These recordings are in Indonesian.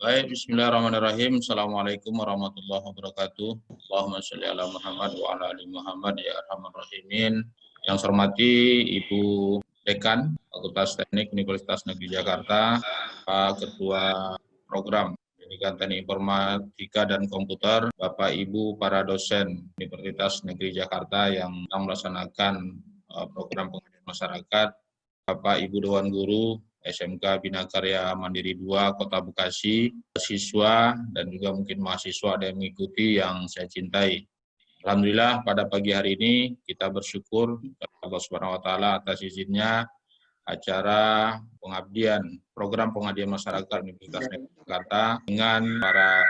Baik, bismillahirrahmanirrahim. Assalamualaikum warahmatullahi wabarakatuh. Allahumma sholli ala Muhammad wa ala ali Muhammad ya arhamar rahimin. Yang saya hormati Ibu Dekan Fakultas Teknik Universitas Negeri Jakarta, Pak Ketua Program Pendidikan Teknik Informatika dan Komputer, Bapak Ibu para dosen Universitas Negeri Jakarta yang sedang melaksanakan program pengabdian masyarakat, Bapak Ibu Dewan Guru SMK Bina Karya Mandiri 2 Kota Bekasi, siswa dan juga mungkin mahasiswa ada yang mengikuti yang saya cintai. Alhamdulillah pada pagi hari ini kita bersyukur kepada Allah Subhanahu wa taala atas izinnya acara pengabdian program pengabdian masyarakat Universitas Negeri Jakarta dengan para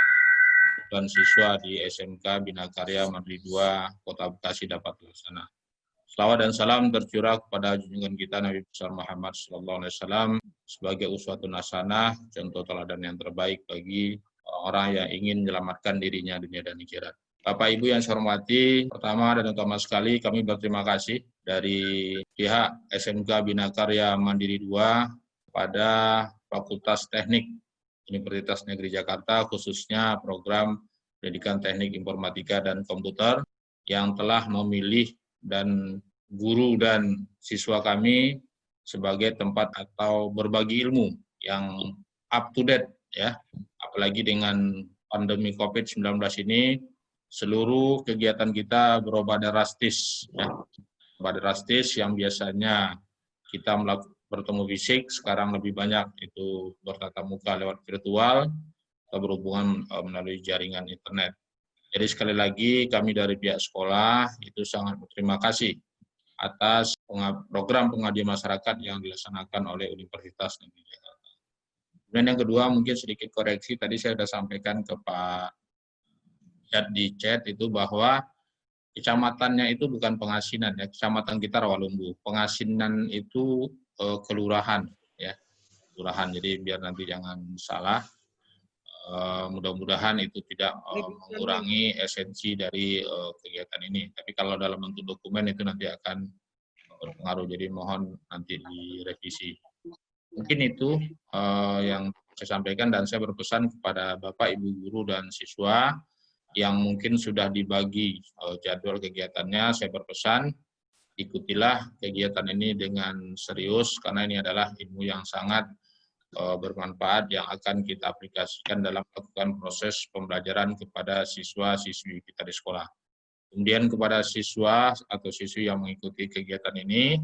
dan siswa di SMK Bina Karya Mandiri 2 Kota Bekasi dapat terlaksana. Salawat dan salam tercurah kepada junjungan kita Nabi besar Muhammad SAW sebagai uswatun hasanah, contoh teladan yang terbaik bagi orang yang ingin menyelamatkan dirinya dunia dan akhirat. Bapak Ibu yang saya hormati, pertama dan utama sekali kami berterima kasih dari pihak SMK Bina Karya Mandiri 2 pada Fakultas Teknik Universitas Negeri Jakarta, khususnya program Pendidikan Teknik Informatika dan Komputer yang telah memilih dan guru dan siswa kami sebagai tempat atau berbagi ilmu yang up to date ya. Apalagi dengan pandemi COVID-19 ini, seluruh kegiatan kita berubah drastis ya. Berubah drastis yang biasanya kita bertemu fisik, sekarang lebih banyak itu bertatap muka lewat virtual atau berhubungan melalui jaringan internet. Jadi sekali lagi kami dari pihak sekolah itu sangat berterima kasih atas program pengabdian masyarakat yang dilaksanakan oleh Universitas Negeri Jakarta. Dan yang kedua mungkin sedikit koreksi, tadi saya sudah sampaikan ke Pak di chat itu bahwa kecamatannya itu bukan Pengasinan ya, kecamatan kita Rawalumbu. Pengasinan itu kelurahan ya, kelurahan. Jadi biar nanti jangan salah. Mudah-mudahan itu tidak mengurangi esensi dari kegiatan ini. Tapi kalau dalam bentuk dokumen itu nanti akan berpengaruh. Jadi mohon nanti direvisi. Mungkin itu yang saya sampaikan dan saya berpesan kepada Bapak, Ibu guru dan siswa yang mungkin sudah dibagi jadwal kegiatannya, saya berpesan ikutilah kegiatan ini dengan serius karena ini adalah ilmu yang sangat bermanfaat yang akan kita aplikasikan dalam melakukan proses pembelajaran kepada siswa-siswi kita di sekolah. Kemudian kepada siswa atau siswi yang mengikuti kegiatan ini,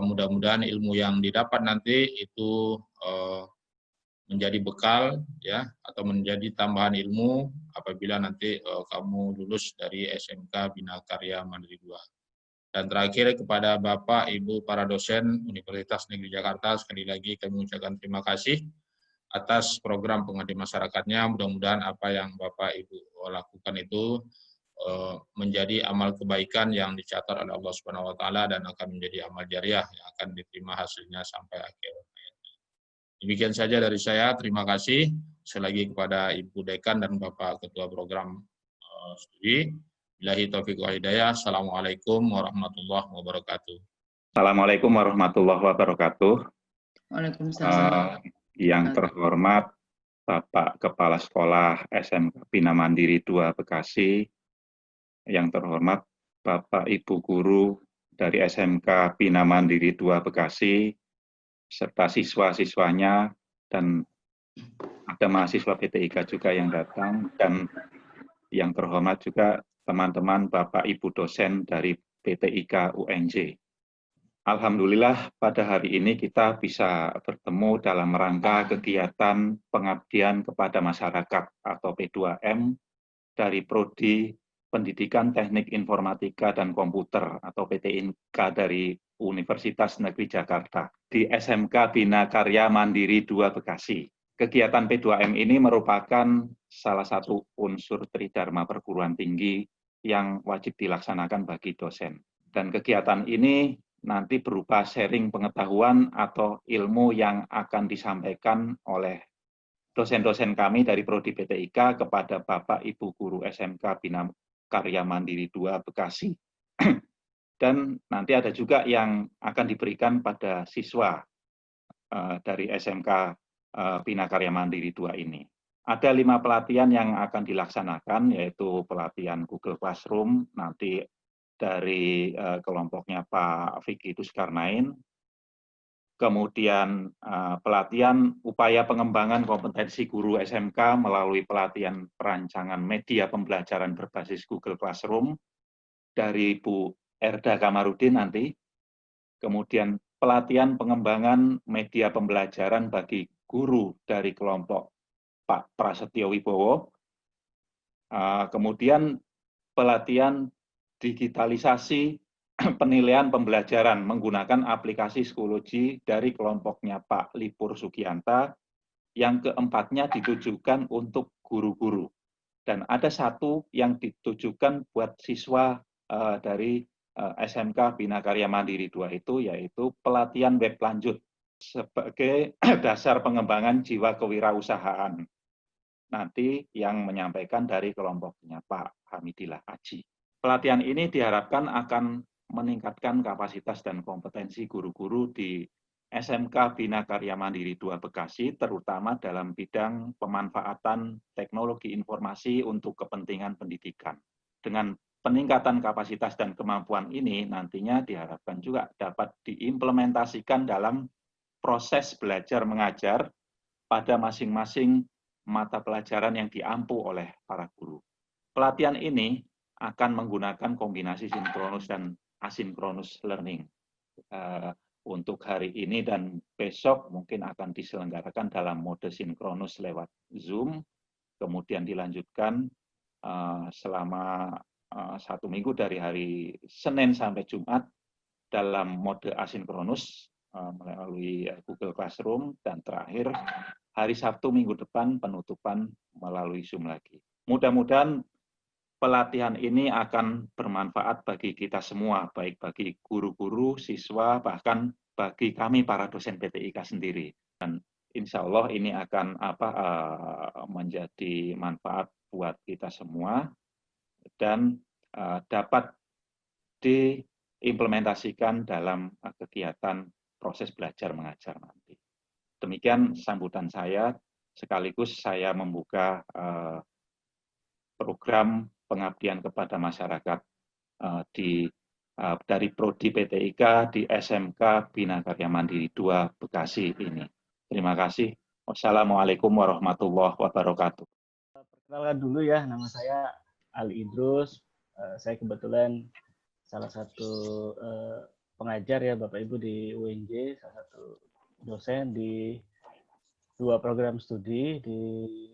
mudah-mudahan ilmu yang didapat nanti itu menjadi bekal ya atau menjadi tambahan ilmu apabila nanti kamu lulus dari SMK Bina Karya Mandiri 2. Dan terakhir kepada Bapak, Ibu, para dosen Universitas Negeri Jakarta, sekali lagi kami mengucapkan terima kasih atas program pengabdian masyarakatnya. Mudah-mudahan apa yang Bapak, Ibu lakukan itu menjadi amal kebaikan yang dicatat oleh Allah Subhanahu wa taala dan akan menjadi amal jariah yang akan diterima hasilnya sampai akhir hayat. Demikian saja dari saya. Terima kasih sekali lagi kepada Ibu Dekan dan Bapak Ketua Program Studi. Billahi taufiq wal hidayah. Assalamualaikum warahmatullahi wabarakatuh. Assalamualaikum warahmatullahi wabarakatuh. Waalaikumsalam. Yang terhormat Bapak Kepala Sekolah SMK Bina Mandiri 2 Bekasi, yang terhormat Bapak Ibu Guru dari SMK Bina Mandiri 2 Bekasi, serta siswa-siswanya, dan ada mahasiswa PTIK juga yang datang, dan yang terhormat juga teman-teman Bapak Ibu dosen dari PTIK UNJ. Alhamdulillah pada hari ini kita bisa bertemu dalam rangka kegiatan pengabdian kepada masyarakat atau P2M dari Prodi Pendidikan Teknik Informatika dan Komputer atau PTIK dari Universitas Negeri Jakarta di SMK Bina Karya Mandiri 2 Bekasi. Kegiatan P2M ini merupakan salah satu unsur tridharma perguruan tinggi yang wajib dilaksanakan bagi dosen. Dan kegiatan ini nanti berupa sharing pengetahuan atau ilmu yang akan disampaikan oleh dosen-dosen kami dari Prodi PTIK kepada Bapak Ibu Guru SMK Bina Karya Mandiri 2 Bekasi. Dan nanti ada juga yang akan diberikan pada siswa dari SMK Bina Karya Mandiri 2 ini. Ada 5 pelatihan yang akan dilaksanakan, yaitu pelatihan Google Classroom, nanti dari kelompoknya Pak Vicky Duskarnain, kemudian pelatihan upaya pengembangan kompetensi guru SMK melalui pelatihan perancangan media pembelajaran berbasis Google Classroom dari Bu Erda Kamarudin nanti, kemudian pelatihan pengembangan media pembelajaran bagi guru dari kelompok Pak Prasetyo Wibowo, kemudian pelatihan digitalisasi penilaian pembelajaran menggunakan aplikasi psikologi dari kelompoknya Pak Lipur Sugianta, yang keempatnya ditujukan untuk guru-guru. Dan ada satu yang ditujukan buat siswa dari SMK Bina Karya Mandiri 2 itu, yaitu pelatihan web lanjut sebagai dasar pengembangan jiwa kewirausahaan. Nanti yang menyampaikan dari kelompoknya Pak Hamidillah Aji. Pelatihan ini diharapkan akan meningkatkan kapasitas dan kompetensi guru-guru di SMK Bina Karya Mandiri 2 Bekasi, terutama dalam bidang pemanfaatan teknologi informasi untuk kepentingan pendidikan. Dengan peningkatan kapasitas dan kemampuan ini nantinya diharapkan juga dapat diimplementasikan dalam proses belajar mengajar pada masing-masing mata pelajaran yang diampu oleh para guru. Pelatihan ini akan menggunakan kombinasi sinkronus dan asinkronus learning. Untuk hari ini dan besok mungkin akan diselenggarakan dalam mode sinkronus lewat Zoom, kemudian dilanjutkan selama 1 minggu dari hari Senin sampai Jumat dalam mode asinkronus melalui Google Classroom, dan terakhir hari Sabtu minggu depan penutupan melalui Zoom lagi. Mudah-mudahan pelatihan ini akan bermanfaat bagi kita semua, baik bagi guru-guru, siswa, bahkan bagi kami para dosen PTIK sendiri. Dan insya Allah ini akan menjadi manfaat buat kita semua dan dapat diimplementasikan dalam kegiatan proses belajar mengajar nanti. Demikian sambutan saya, sekaligus saya membuka program pengabdian kepada masyarakat dari Prodi PTIK di SMK Bina Karya Mandiri 2 Bekasi ini. Terima kasih. Wassalamualaikum warahmatullahi wabarakatuh. Perkenalkan dulu ya, nama saya Ali Idrus. Saya kebetulan salah satu pengajar ya Bapak Ibu di UNJ, salah satu dosen di 2 program studi di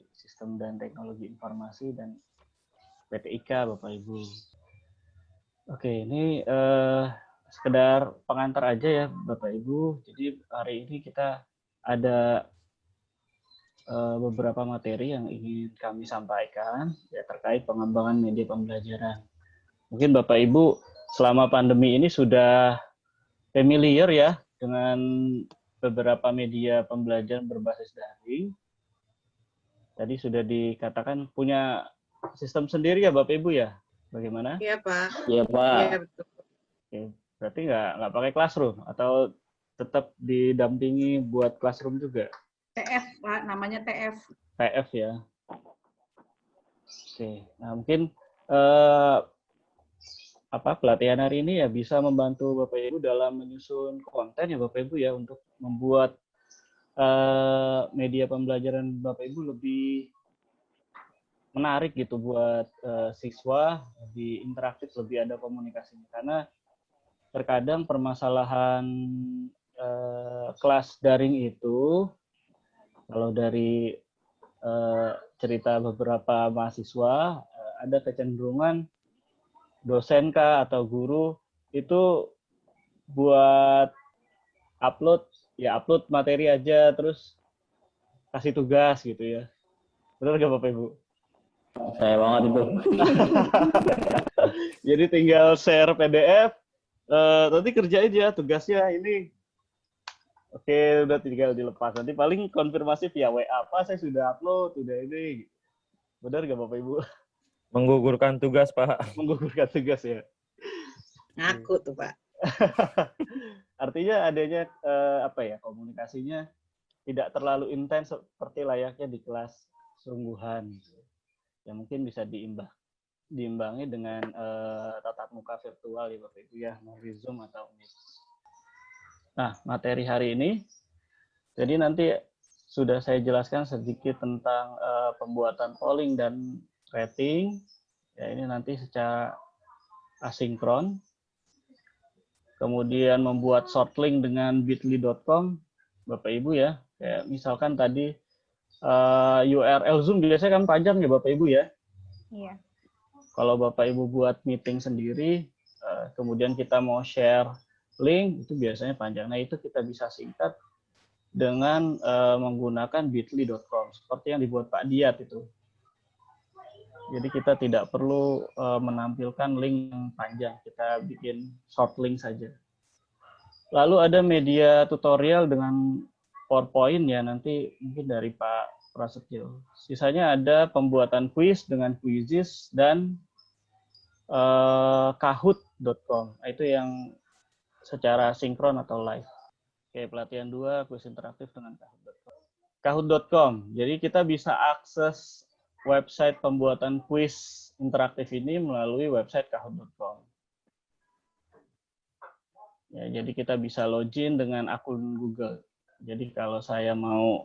Sistem dan Teknologi Informasi dan PTIK Bapak Ibu. Oke, ini sekedar pengantar aja ya Bapak Ibu. Jadi hari ini kita ada beberapa materi yang ingin kami sampaikan ya terkait pengembangan media pembelajaran. Mungkin Bapak Ibu selama pandemi ini sudah familiar ya dengan beberapa media pembelajaran berbasis daring. Tadi sudah dikatakan punya sistem sendiri ya Bapak Ibu ya? Bagaimana? Iya Pak. Iya Pak. Iya betul. Oke, berarti nggak pakai classroom atau tetap didampingi buat classroom juga? TF Pak, namanya TF. TF ya. Oke, nah mungkin pelatihan hari ini ya bisa membantu Bapak Ibu dalam menyusun konten ya Bapak Ibu ya untuk membuat media pembelajaran Bapak Ibu lebih menarik gitu buat siswa, lebih interaktif, lebih ada komunikasinya. Karena terkadang permasalahan kelas daring itu, kalau dari cerita beberapa mahasiswa, ada kecenderungan dosen kah atau guru itu buat upload materi aja terus kasih tugas gitu ya. Benar nggak Bapak Ibu? Saya banget itu. Jadi tinggal share PDF, nanti kerja aja tugasnya ini. Oke, udah tinggal dilepas. Nanti paling konfirmasi via WA, Pak saya sudah upload, sudah ini. Benar nggak Bapak Ibu? Menggugurkan tugas, Pak. Menggugurkan tugas ya. Ngaku tuh Pak. Artinya adanya komunikasinya tidak terlalu intens seperti layaknya di kelas sungguhan. Ya mungkin bisa diimbangi dengan tatap muka virtual ya Bapak Ibu ya, melalui Zoom atau Meet. Nah, materi hari ini, jadi nanti sudah saya jelaskan sedikit tentang pembuatan polling dan rating. Ya, ini nanti secara asinkron. Kemudian membuat short link dengan bit.ly.com, Bapak Ibu ya. Kayak misalkan tadi URL Zoom biasanya kan panjang ya Bapak Ibu ya. Iya. Kalau Bapak Ibu buat meeting sendiri, kemudian kita mau share link, itu biasanya panjang. Nah, itu kita bisa singkat dengan menggunakan bit.ly.com, seperti yang dibuat Pak Diat itu. Jadi kita tidak perlu menampilkan link yang panjang, kita bikin short link saja. Lalu ada media tutorial dengan PowerPoint ya, nanti mungkin dari Pak Prasetyo. Sisanya ada pembuatan kuis dengan Quizizz dan kahoot.com. Itu yang secara sinkron atau live. Oke, pelatihan 2, kuis interaktif dengan kahoot.com. Kahoot.com, jadi kita bisa akses website pembuatan kuis interaktif ini melalui website kahoot.com. Ya, jadi kita bisa login dengan akun Google. Jadi kalau saya mau,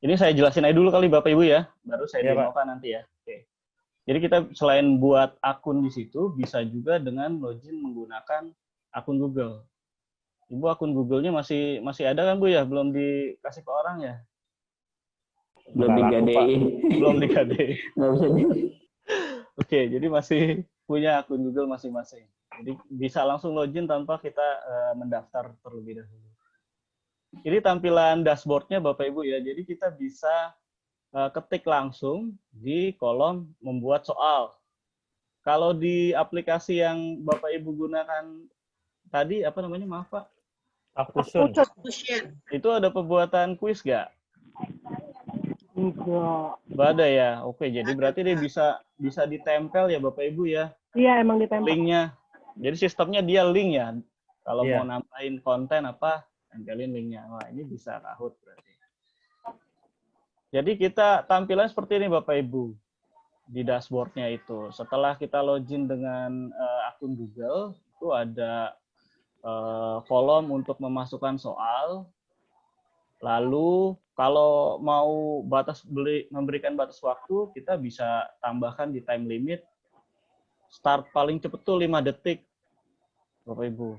ini saya jelasin aja dulu kali Bapak Ibu ya, baru saya Iya, Pak. demokan nanti ya. Oke. Jadi kita selain buat akun di situ, bisa juga dengan login menggunakan akun Google. Ibu akun Google-nya masih ada kan Bu ya? Belum dikasih ke orang ya? Belum digadein. Belum digadein. Nggak bisa di... Oke, jadi masih punya akun Google masing-masing. Jadi bisa langsung login tanpa kita mendaftar terlebih dahulu. Ini tampilan dashboard-nya Bapak Ibu ya. Jadi kita bisa ketik langsung di kolom membuat soal. Kalau di aplikasi yang Bapak Ibu gunakan tadi, apa namanya, maaf Pak? Akusun. Itu ada pembuatan kuis nggak? Enggak. Nggak ada ya? Oke, jadi berarti dia bisa ditempel ya Bapak Ibu ya, Iya, emang ditempel. linknya. Jadi sistemnya dia link ya. Kalau Iya. mau nambahin konten apa, tempelin linknya. Wah, ini bisa Kahoot berarti. Jadi kita tampilan seperti ini Bapak Ibu di dashboard-nya itu. Setelah kita login dengan akun Google, itu ada kolom untuk memasukkan soal. Lalu kalau mau memberikan batas waktu, kita bisa tambahkan di time limit. Start paling cepat tuh 5 detik, Bapak Ibu.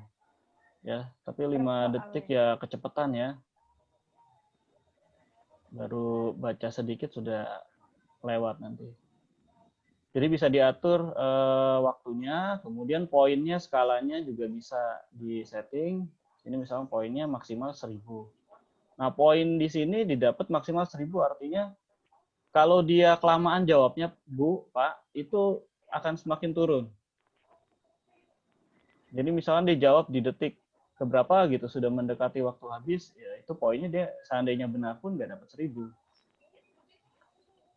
Ya, tapi 5 detik ya kecepatan ya. Baru baca sedikit sudah lewat nanti. Jadi bisa diatur waktunya, kemudian poinnya, skalanya juga bisa di-setting. Ini misalnya poinnya maksimal 1000. Nah, poin di sini didapat maksimal 1000, artinya kalau dia kelamaan jawabnya, Bu, Pak, itu akan semakin turun. Jadi misalnya dia jawab di detik keberapa gitu, sudah mendekati waktu habis, ya itu poinnya dia seandainya benar pun nggak dapat 1000.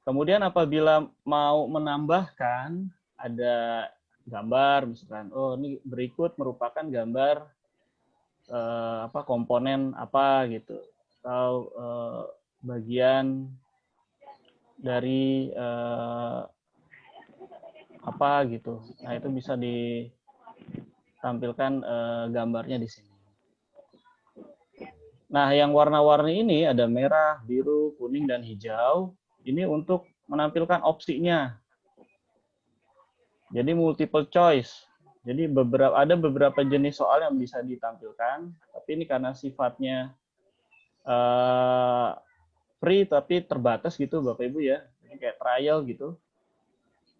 Kemudian apabila mau menambahkan, ada gambar, misalkan, oh ini berikut merupakan gambar komponen apa gitu, atau bagian dari apa gitu. Nah, itu bisa ditampilkan gambarnya di sini. Nah, yang warna-warni ini ada merah, biru, kuning, dan hijau. Ini untuk menampilkan opsinya. Jadi multiple choice. Jadi ada beberapa jenis soal yang bisa ditampilkan, tapi ini karena sifatnya free tapi terbatas gitu Bapak Ibu ya. Jadi kayak trial gitu.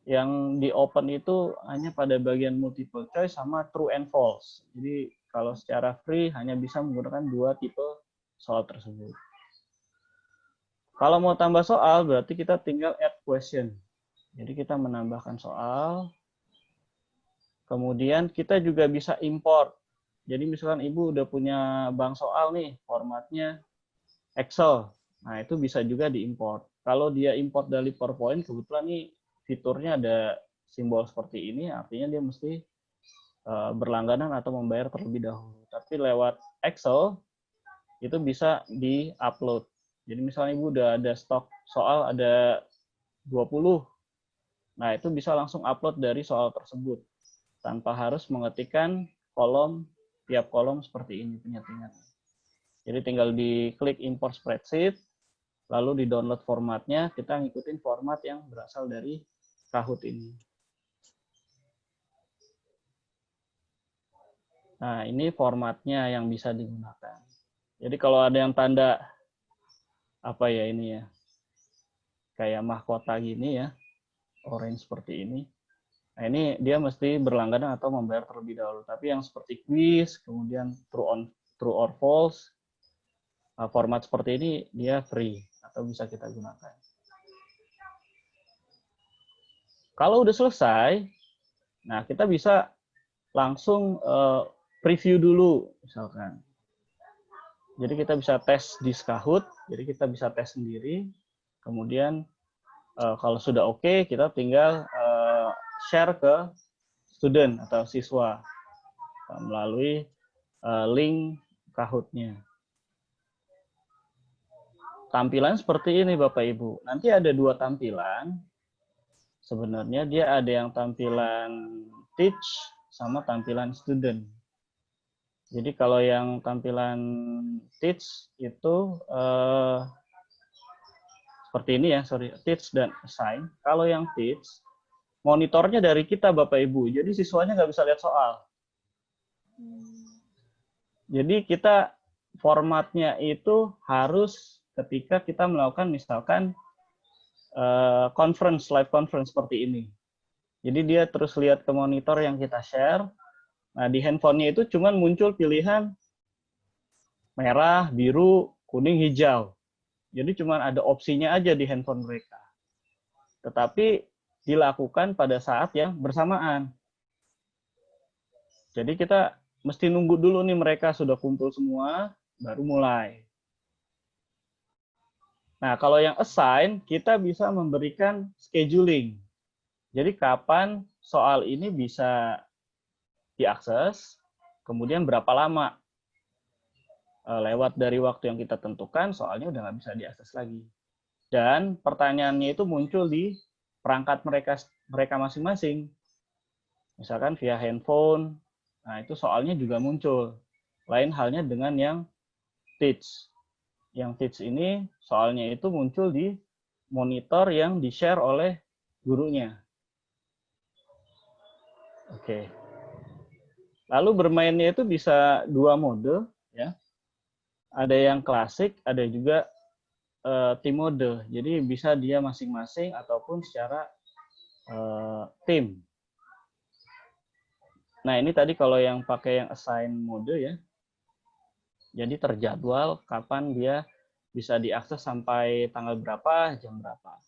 Yang di open itu hanya pada bagian multiple choice sama true and false. Jadi kalau secara free hanya bisa menggunakan 2 tipe soal tersebut. Kalau mau tambah soal berarti kita tinggal add question. Jadi kita menambahkan soal. Kemudian kita juga bisa import. Jadi misalkan Ibu udah punya bank soal nih, formatnya Excel. Nah, itu bisa juga diimport. Kalau dia import dari PowerPoint, kebetulan nih fiturnya ada simbol seperti ini, artinya dia mesti berlangganan atau membayar terlebih dahulu. Tapi lewat Excel, itu bisa di-upload. Jadi misalnya Ibu udah ada stok soal ada 20. Nah, itu bisa langsung upload dari soal tersebut tanpa harus mengetikkan tiap kolom seperti ini penyetingan. Jadi tinggal diklik import spreadsheet, lalu di-download formatnya, kita ngikutin format yang berasal dari Kahoot ini. Nah, ini formatnya yang bisa digunakan. Jadi kalau ada yang tanda apa ya ini ya, kayak mahkota gini ya, orange seperti ini. Nah, ini dia mesti berlangganan atau membayar terlebih dahulu. Tapi yang seperti quiz, kemudian true or false, format seperti ini dia free atau bisa kita gunakan. Kalau udah selesai, nah kita bisa langsung preview dulu misalkan. Jadi kita bisa tes di Kahoot, jadi kita bisa tes sendiri. Kemudian kalau sudah oke, kita tinggal share ke student atau siswa melalui link Kahoot-nya. Tampilan seperti ini Bapak Ibu. Nanti ada 2 tampilan. Sebenarnya dia ada yang tampilan teach sama tampilan student. Jadi kalau yang tampilan teach itu seperti ini ya, teach dan assign. Kalau yang teach, monitornya dari kita Bapak Ibu. Jadi siswanya nggak bisa lihat soal. Jadi kita formatnya itu harus ketika kita melakukan misalkan live conference seperti ini. Jadi dia terus lihat ke monitor yang kita share. Nah, di handphonenya itu cuman muncul pilihan merah, biru, kuning, hijau. Jadi cuman ada opsinya aja di handphone mereka. Tetapi dilakukan pada saat yang bersamaan. Jadi kita mesti nunggu dulu nih mereka sudah kumpul semua, baru mulai. Nah, kalau yang assign, kita bisa memberikan scheduling. Jadi kapan soal ini bisa diakses, kemudian berapa lama. Lewat dari waktu yang kita tentukan, soalnya udah nggak bisa diakses lagi. Dan pertanyaannya itu muncul di perangkat mereka masing-masing. Misalkan via handphone, nah itu soalnya juga muncul. Lain halnya dengan yang teach. Yang teach ini soalnya itu muncul di monitor yang di-share oleh gurunya. Oke. Lalu bermainnya itu bisa 2 mode, ya. Ada yang klasik, ada juga team mode. Jadi bisa dia masing-masing ataupun secara tim. Nah, ini tadi kalau yang pakai yang assign mode ya. Jadi terjadwal kapan dia bisa diakses sampai tanggal berapa, jam berapa.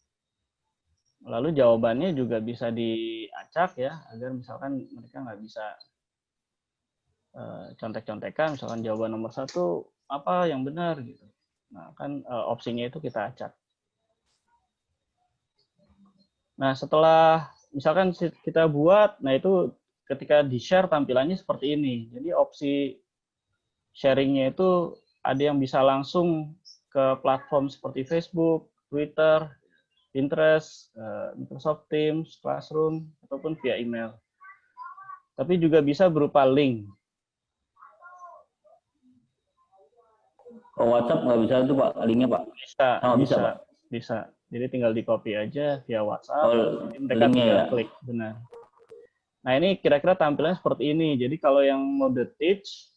Lalu jawabannya juga bisa diacak ya, agar misalkan mereka nggak bisa contek-contekan, misalkan jawaban nomor 1 apa yang benar gitu. Nah, kan opsinya itu kita acak. Nah, setelah misalkan kita buat, nah itu ketika di-share tampilannya seperti ini. Jadi opsi sharingnya itu ada yang bisa langsung ke platform seperti Facebook, Twitter, Pinterest, Microsoft Teams, Classroom, ataupun via email. Tapi juga bisa berupa link. Oh, WhatsApp nggak bisa tuh Pak, linknya Pak? Bisa, Oh, bisa, Pak. bisa. Jadi tinggal di-copy aja via WhatsApp, Oh, mereka linknya tinggal ya. klik, benar. Nah, ini kira-kira tampilannya seperti ini. Jadi kalau yang mode teach,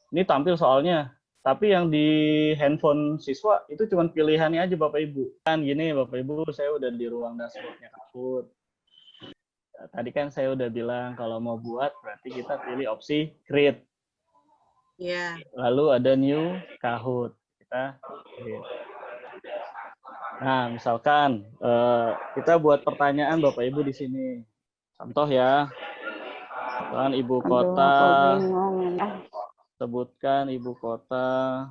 ini tampil soalnya. Tapi yang di handphone siswa itu cuma pilihannya aja Bapak Ibu. Kan gini Bapak Ibu, saya udah di ruang dashboard-nya Kahoot. Tadi kan saya udah bilang kalau mau buat berarti kita pilih opsi create. Iya. Lalu ada new Kahoot. Kita create. Nah, misalkan kita buat pertanyaan Bapak Ibu di sini. Contoh ya. Misalkan ibu kota, sebutkan ibu kota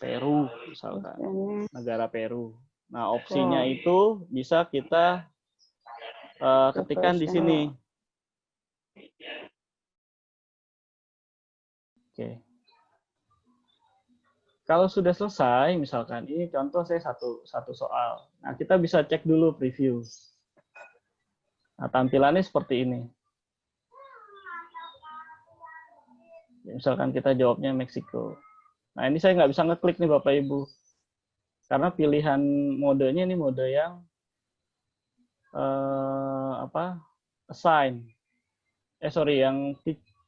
Peru misalkan, negara Peru. Nah, opsinya itu bisa kita ketikkan di sini. Oke. Kalau sudah selesai, misalkan ini contoh saya satu soal. Nah, kita bisa cek dulu preview. Nah, tampilannya seperti ini. Misalkan kita jawabnya Meksiko. Nah, ini saya nggak bisa ngeklik nih Bapak Ibu. Karena pilihan modenya ini mode yang assign.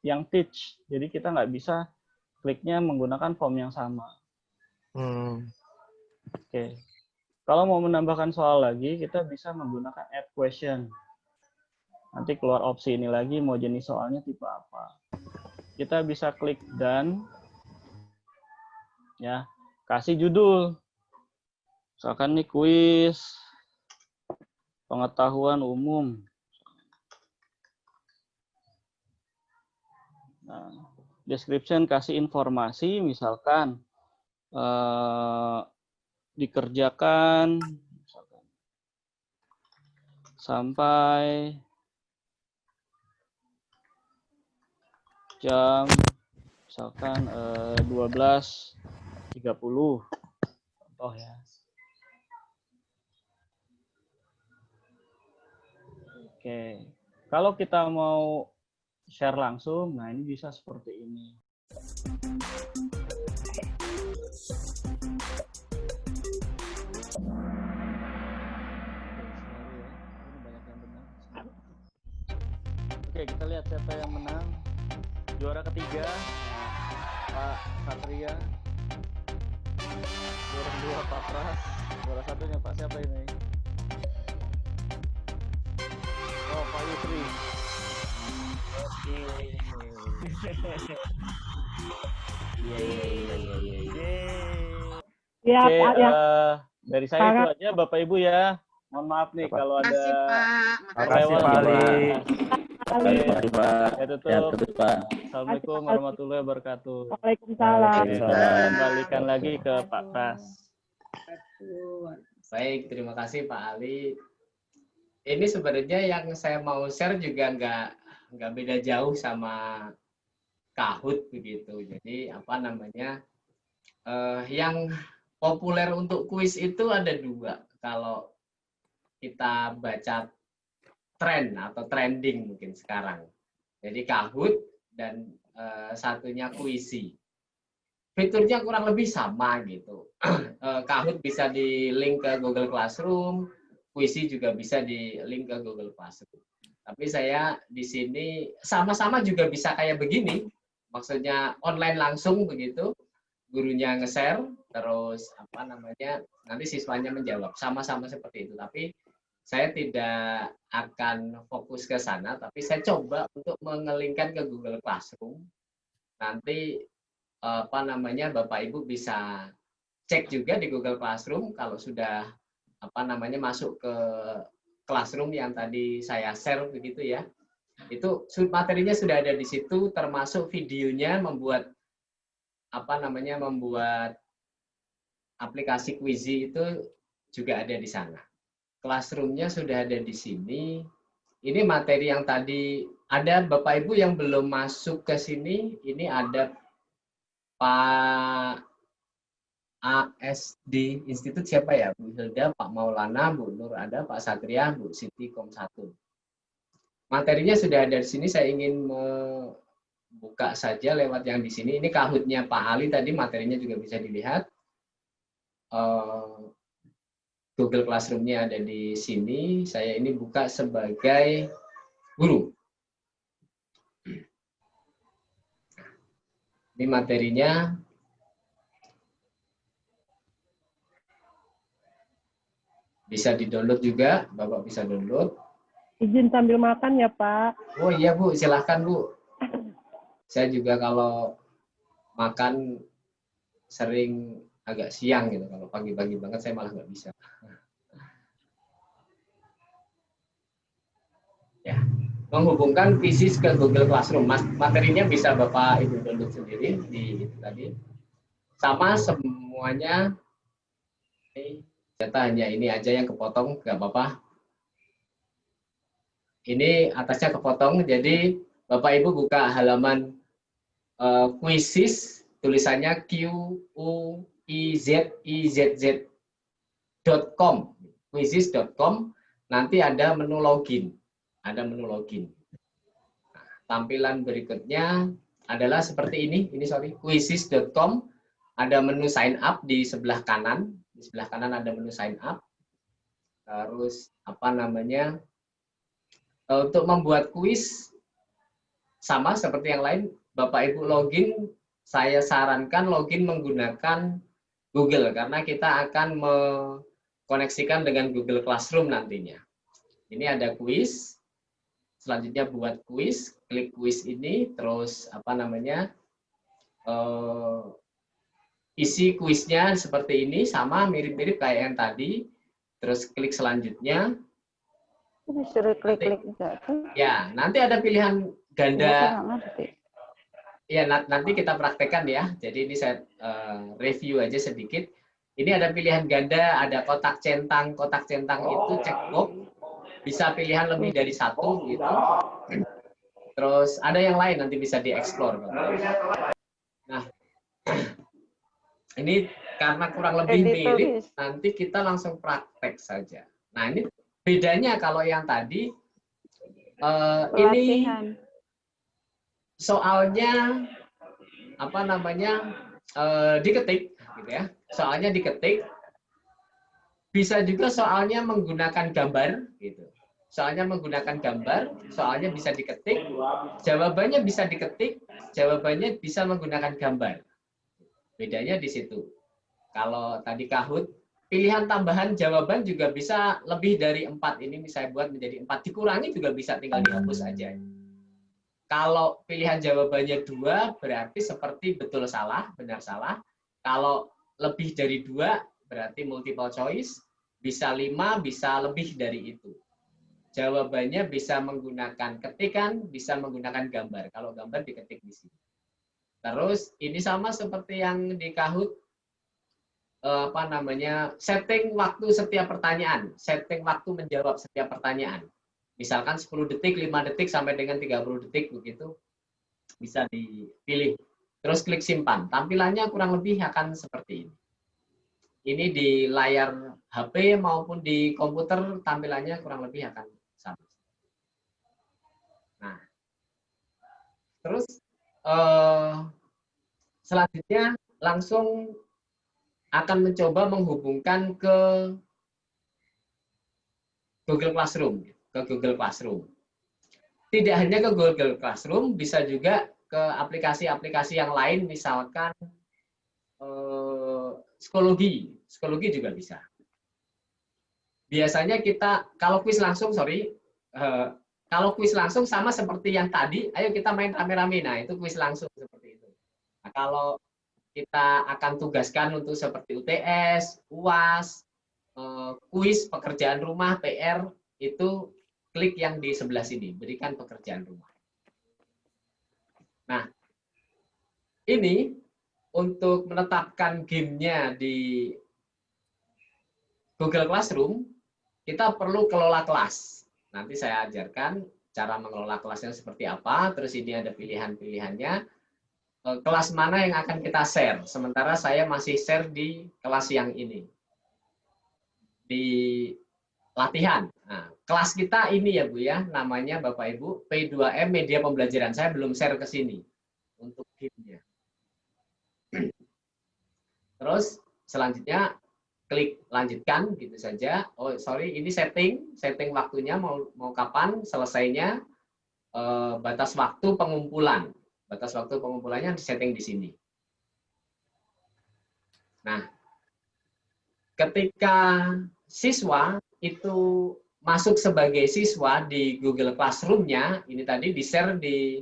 Yang teach. Jadi kita nggak bisa kliknya menggunakan form yang sama. Oke. Kalau mau menambahkan soal lagi, kita bisa menggunakan add question. Nanti keluar opsi ini lagi, mau jenis soalnya tipe apa. Kita bisa klik done. Ya, kasih judul. Misalkan nih kuis pengetahuan umum. Nah, description kasih informasi, misalkan dikerjakan misalkan, sampai jam misalkan 12.30 contoh ya. Oke, kalau kita mau share langsung, nah ini bisa seperti ini. Oke, kita lihat siapa yang menang. Juara ketiga, Pak Satria. Juara kedua, Pak Pras. Juara satunya Pak siapa ini? Oh, Pak Yusri. Oke. Ya, Oke, Pak, ya. dari saya itu aja Bapak Ibu ya. Mohon maaf nih kalau ada Makasih Pak. kelewat. Pak Ali. Terima kasih Pak. Ya, tutup. Ya, terus Pak. Assalamualaikum warahmatullahi wabarakatuh. Waalaikumsalam. Kembalikan lagi ke Pak Pras. Baik, terima kasih Pak Ali. Ini sebenarnya yang saya mau share juga nggak beda jauh sama Kahoot begitu. Jadi apa namanya yang populer untuk kuis itu ada dua. Kalau kita baca tren atau trending mungkin sekarang. Jadi Kahoot dan satunya Kuisi. Fiturnya kurang lebih sama gitu. Kahoot bisa di link ke Google Classroom, Kuisi juga bisa di link ke Google Classroom. Tapi saya di sini sama-sama juga bisa kayak begini. Maksudnya online langsung begitu. Gurunya nge-share, terus apa namanya, nanti siswanya menjawab. Sama-sama seperti itu. Tapi saya tidak akan fokus ke sana, tapi saya coba untuk mengelingkan ke Google Classroom. Nanti apa namanya, Bapak Ibu bisa cek juga di Google Classroom kalau sudah apa namanya masuk ke Classroom yang tadi saya share begitu ya. Itu materinya sudah ada di situ, termasuk videonya, membuat apa namanya, membuat aplikasi Quizy itu juga ada di sana. Classroom-nya sudah ada di sini. Ini materi yang tadi ada Bapak Ibu yang belum masuk ke sini. Ini ada Pak ASD Institut siapa ya? Bu Hilda, Pak Maulana, Bu Nur ada, Pak Satria, Bu Siti Kom 1. Materinya sudah ada di sini. Saya ingin membuka saja lewat yang di sini. Ini Kahoot-nya Pak Ali tadi, materinya juga bisa dilihat. Google Classroom-nya ada di sini. Saya ini buka sebagai guru. Ini materinya. Bisa di-download juga, Bapak bisa download. Izin sambil makan ya, Pak. Oh iya Bu, silahkan Bu. Saya juga kalau makan sering agak siang gitu. Kalau pagi-pagi banget saya malah nggak bisa. Ya, menghubungkan Quizy ke Google Classroom. Materinya bisa Bapak Ibu download sendiri di itu tadi. Sama semuanya. Ternyata hanya ini aja yang kepotong, nggak apa-apa. Ini atasnya kepotong, jadi Bapak Ibu buka halaman Quizzes, tulisannya QUIZIZZ.com, quizzes.com, nanti ada menu login. Ada menu login. Nah, tampilan berikutnya adalah seperti ini quizzes.com, ada menu sign up di sebelah kanan. Di sebelah kanan ada menu sign up. Terus untuk membuat kuis sama seperti yang lain, Bapak Ibu login, saya sarankan login menggunakan Google karena kita akan mengkoneksikan dengan Google Classroom nantinya. Ini ada kuis. Selanjutnya buat kuis, klik kuis ini, terus isi kuisnya seperti ini, sama mirip-mirip kayak yang tadi. Terus klik selanjutnya. Disuruh klik-klik juga tuh. Ya, nanti ada pilihan ganda. Ya, nanti kita praktekkan ya. Jadi ini saya review aja sedikit. Ini ada pilihan ganda, ada kotak centang. Kotak centang itu checkbox. Bisa pilihan lebih dari satu gitu. Terus ada yang lain nanti bisa dieksplor. Nah, ini karena kurang lebih mirip, nanti kita langsung praktek saja. Nah, ini bedanya kalau yang tadi, ini soalnya diketik, gitu ya. Soalnya diketik, bisa juga soalnya menggunakan gambar, gitu. Soalnya menggunakan gambar, soalnya bisa diketik, jawabannya bisa diketik, jawabannya bisa menggunakan gambar. Bedanya di situ. Kalau tadi Kahoot, pilihan tambahan jawaban juga bisa lebih dari 4. Ini saya buat menjadi 4. Dikurangi juga bisa, tinggal dihapus aja. Kalau pilihan jawabannya 2, berarti seperti betul salah, benar salah. Kalau lebih dari 2, berarti multiple choice. Bisa 5, bisa lebih dari itu. Jawabannya bisa menggunakan ketikan, bisa menggunakan gambar. Kalau gambar diketik di sini. Terus ini sama seperti yang di Kahoot, setting waktu setiap pertanyaan, setting waktu menjawab setiap pertanyaan. Misalkan 10 detik, 5 detik, sampai dengan 30 detik, begitu bisa dipilih. Terus klik simpan. Tampilannya kurang lebih akan seperti ini. Ini di layar HP maupun di komputer, tampilannya kurang lebih akan sama. Nah, terus selanjutnya langsung akan mencoba menghubungkan ke Google Classroom, Tidak hanya ke Google Classroom, bisa juga ke aplikasi-aplikasi yang lain, misalkan psikologi juga bisa. Biasanya kita kalau kuis langsung, kalau kuis langsung sama seperti yang tadi, ayo kita main rame-rame. Nah, itu kuis langsung seperti itu. Nah, kalau kita akan tugaskan untuk seperti UTS, UAS, kuis, pekerjaan rumah, PR, itu klik yang di sebelah sini, berikan pekerjaan rumah. Nah, ini untuk menetapkan gamenya di Google Classroom, kita perlu kelola kelas. Nanti saya ajarkan cara mengelola kelasnya seperti apa, terus ini ada pilihan-pilihannya. Kelas mana yang akan kita share. Sementara saya masih share di kelas yang ini. Di latihan. Nah, kelas kita ini ya Bu ya, namanya Bapak Ibu, P2M Media Pembelajaran. Saya belum share ke sini untuk gamenya. Terus selanjutnya klik lanjutkan gitu saja. Oh sorry, ini setting waktunya mau kapan selesainya, batas waktu pengumpulan. Batas waktu pengumpulannya disetting di sini. Nah, ketika siswa itu masuk sebagai siswa di Google Classroom-nya, ini tadi di-share di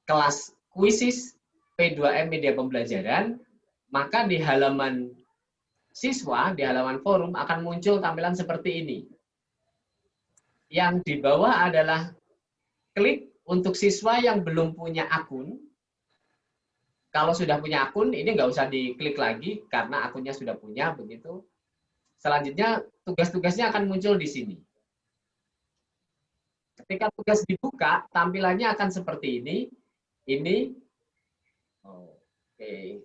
kelas Quizzes P2M Media Pembelajaran, maka di halaman siswa, di halaman forum akan muncul tampilan seperti ini. Yang di bawah adalah klik untuk siswa yang belum punya akun. Kalau sudah punya akun, ini nggak usah diklik lagi karena akunnya sudah punya, begitu. Selanjutnya, tugas-tugasnya akan muncul di sini. Ketika tugas dibuka, tampilannya akan seperti ini. Ini Oke.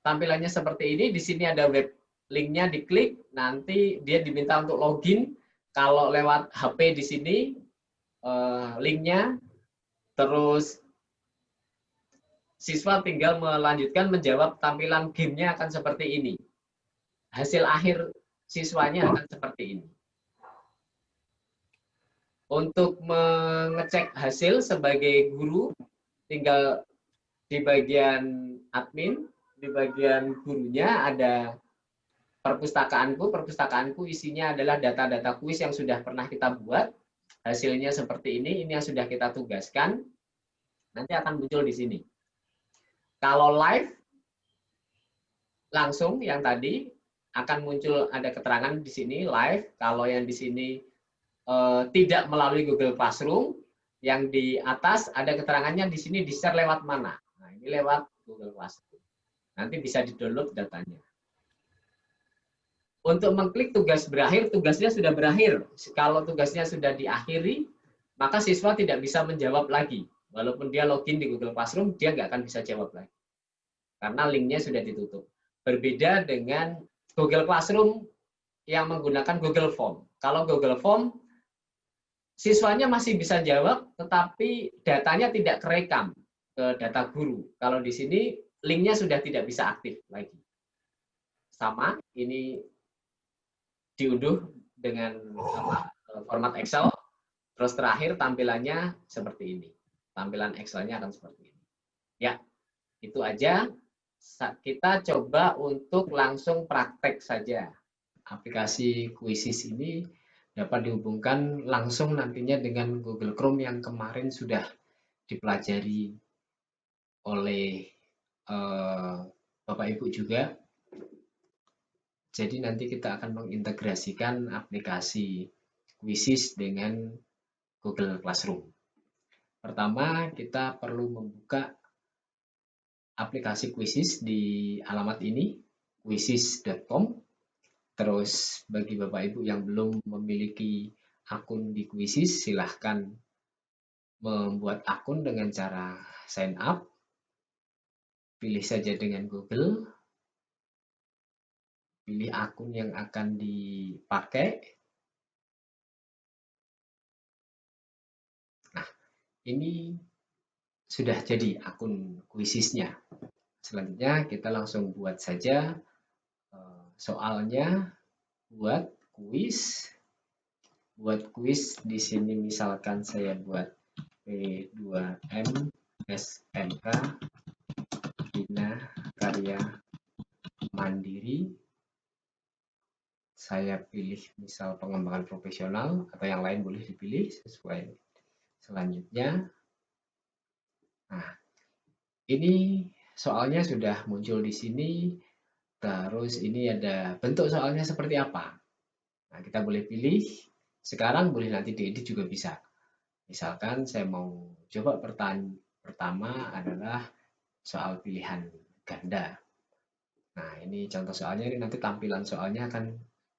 Tampilannya seperti ini. Di sini ada web linknya, diklik, nanti dia diminta untuk login. Kalau lewat HP di sini linknya, terus siswa tinggal melanjutkan menjawab, tampilan gamenya akan seperti ini. Hasil akhir siswanya akan seperti ini. Untuk mengecek hasil sebagai guru, tinggal di bagian admin, di bagian gurunya ada perpustakaanku. Perpustakaanku isinya adalah data-data kuis yang sudah pernah kita buat. Hasilnya seperti ini yang sudah kita tugaskan. Nanti akan muncul di sini. Kalau live, langsung yang tadi akan muncul ada keterangan di sini live. Kalau yang di sini tidak melalui Google Classroom, yang di atas ada keterangannya di sini di-share lewat mana. Nah, ini lewat Google Classroom. Nanti bisa di-download datanya. Untuk mengklik tugas berakhir, tugasnya sudah berakhir. Kalau tugasnya sudah diakhiri, maka siswa tidak bisa menjawab lagi. Walaupun dia login di Google Classroom, dia nggak akan bisa jawab lagi. Karena linknya sudah ditutup. Berbeda dengan Google Classroom yang menggunakan Google Form. Kalau Google Form, siswanya masih bisa jawab, tetapi datanya tidak kerekam ke data guru. Kalau di sini, linknya sudah tidak bisa aktif lagi. Sama, ini diunduh dengan format Excel. Terus terakhir tampilannya seperti ini. Tampilan Excel-nya akan seperti ini. Ya, itu aja. Kita coba untuk langsung praktek saja. Aplikasi Quizzes ini dapat dihubungkan langsung nantinya dengan Google Chrome yang kemarin sudah dipelajari oleh Bapak Ibu juga. Jadi nanti kita akan mengintegrasikan aplikasi Quizzes dengan Google Classroom. Pertama, kita perlu membuka aplikasi Quizzes di alamat ini, quizzes.com. Terus bagi Bapak Ibu yang belum memiliki akun di Quizzes, silahkan membuat akun dengan cara sign up. Pilih saja dengan Google. Pilih akun yang akan dipakai. Nah, ini sudah jadi akun Quizzes-nya. Selanjutnya kita langsung buat saja soalnya. Buat kuis di sini misalkan saya buat P2M SMK Bina Karya Mandiri. Saya pilih misal pengembangan profesional atau yang lain boleh dipilih sesuai selanjutnya. Nah, ini soalnya sudah muncul di sini. Terus ini ada bentuk soalnya seperti apa. Nah, kita boleh pilih. Sekarang boleh nanti diedit juga bisa. Misalkan saya mau coba pertanyaan pertama adalah soal pilihan ganda. Nah, ini contoh soalnya, ini nanti tampilan soalnya akan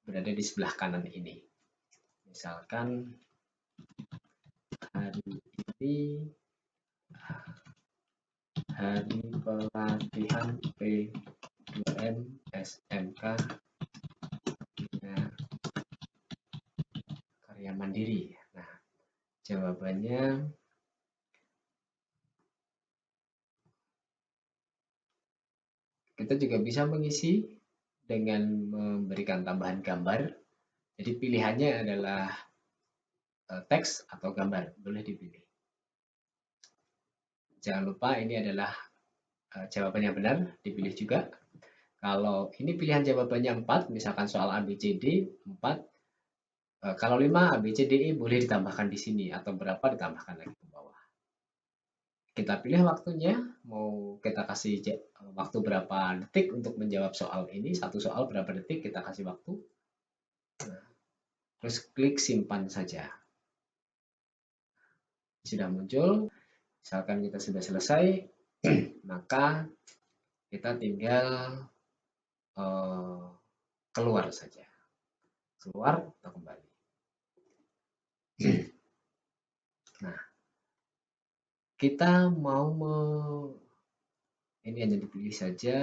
berada di sebelah kanan ini. Misalkan hari ini hari pelatihan P2M SMK Bina Karya Mandiri. Nah, jawabannya kita juga bisa mengisi dengan memberikan tambahan gambar. Jadi pilihannya adalah teks atau gambar, boleh dipilih. Jangan lupa ini adalah jawaban yang benar, dipilih juga. Kalau ini pilihan jawabannya 4, misalkan soal ABCD 4. Kalau 5 ABCDE boleh ditambahkan di sini atau berapa ditambahkan lagi ke bawah. Kita pilih waktunya, mau kita kasih waktu berapa detik untuk menjawab soal ini. Satu soal berapa detik, kita kasih waktu. Terus klik simpan saja. Sudah muncul, misalkan kita sudah selesai, maka kita tinggal keluar saja. Keluar atau kembali. Nah, kita mau Ini hanya dipilih saja,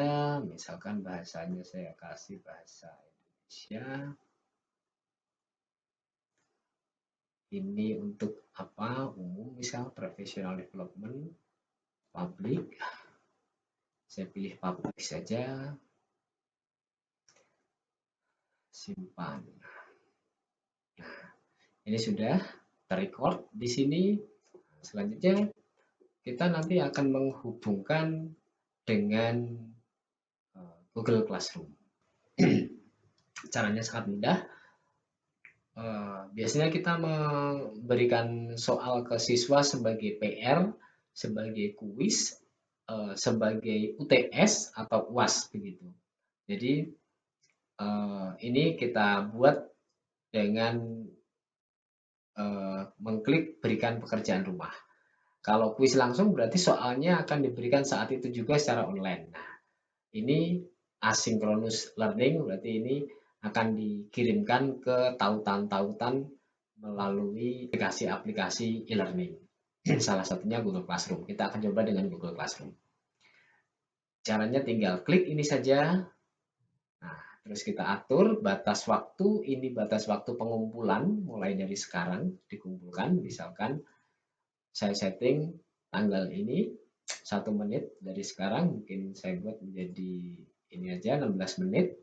misalkan bahasanya saya kasih bahasa Indonesia. Ini untuk apa? Umum, misal professional development, public. Saya pilih public saja. Simpan. Nah, ini sudah terrecord di sini. Selanjutnya kita nanti akan menghubungkan dengan Google Classroom. Caranya sangat mudah. Biasanya kita memberikan soal ke siswa sebagai PR, sebagai kuis, sebagai UTS atau UAS begitu. Jadi ini kita buat dengan mengklik berikan pekerjaan rumah. Kalau kuis langsung berarti soalnya akan diberikan saat itu juga secara online. Nah, ini asynchronous learning berarti ini akan dikirimkan ke tautan-tautan melalui aplikasi e-learning. Salah satunya Google Classroom. Kita akan coba dengan Google Classroom. Caranya tinggal klik ini saja. Nah, terus kita atur batas waktu. Ini batas waktu pengumpulan mulai dari sekarang dikumpulkan. Misalkan saya setting tanggal ini 1 menit dari sekarang, mungkin saya buat menjadi ini aja 16 menit.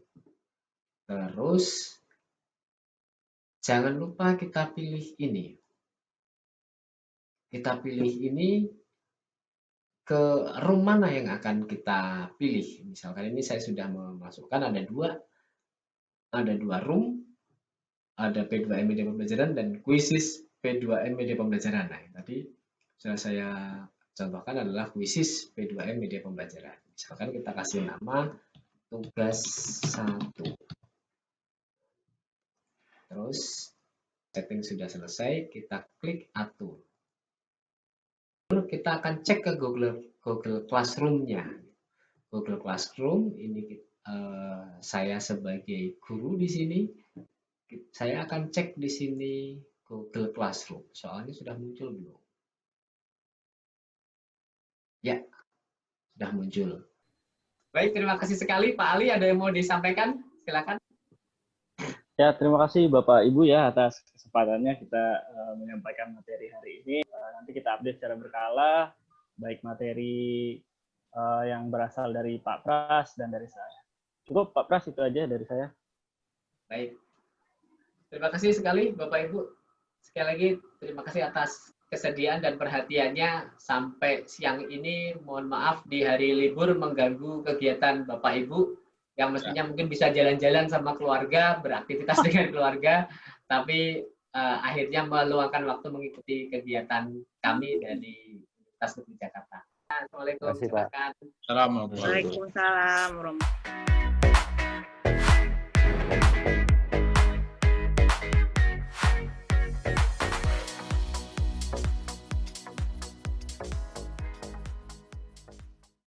Terus jangan lupa kita pilih ini. Kita pilih ini ke room mana yang akan kita pilih. Misalkan ini saya sudah memasukkan ada dua room, ada P2M media pembelajaran dan quizzes P2M media pembelajaran. Nah, tadi sudah saya contohkan adalah quizzes P2M media pembelajaran. Misalkan kita kasih nama tugas 1. Terus setting sudah selesai, kita klik atur. Lalu kita akan cek ke Google Classroom-nya. Google Classroom ini saya sebagai guru di sini, saya akan cek di sini Google Classroom. Soalnya sudah muncul belum? Ya, sudah muncul. Baik, terima kasih sekali Pak Ali. Ada yang mau disampaikan? Silakan. Ya, terima kasih Bapak Ibu ya atas kesempatannya kita menyampaikan materi hari ini. Nanti kita update secara berkala, baik materi yang berasal dari Pak Pras dan dari saya. Cukup Pak Pras, itu aja dari saya. Baik. Terima kasih sekali Bapak Ibu. Sekali lagi terima kasih atas kesediaan dan perhatiannya sampai siang ini. Mohon maaf di hari libur mengganggu kegiatan Bapak Ibu yang mestinya mungkin bisa jalan-jalan sama keluarga, beraktivitas dengan keluarga, tapi akhirnya meluangkan waktu mengikuti kegiatan kami dari Universitas Negeri Jakarta. Assalamualaikum. Silakan. Assalamualaikum. Waalaikumsalam warahmatullahi wabarakatuh.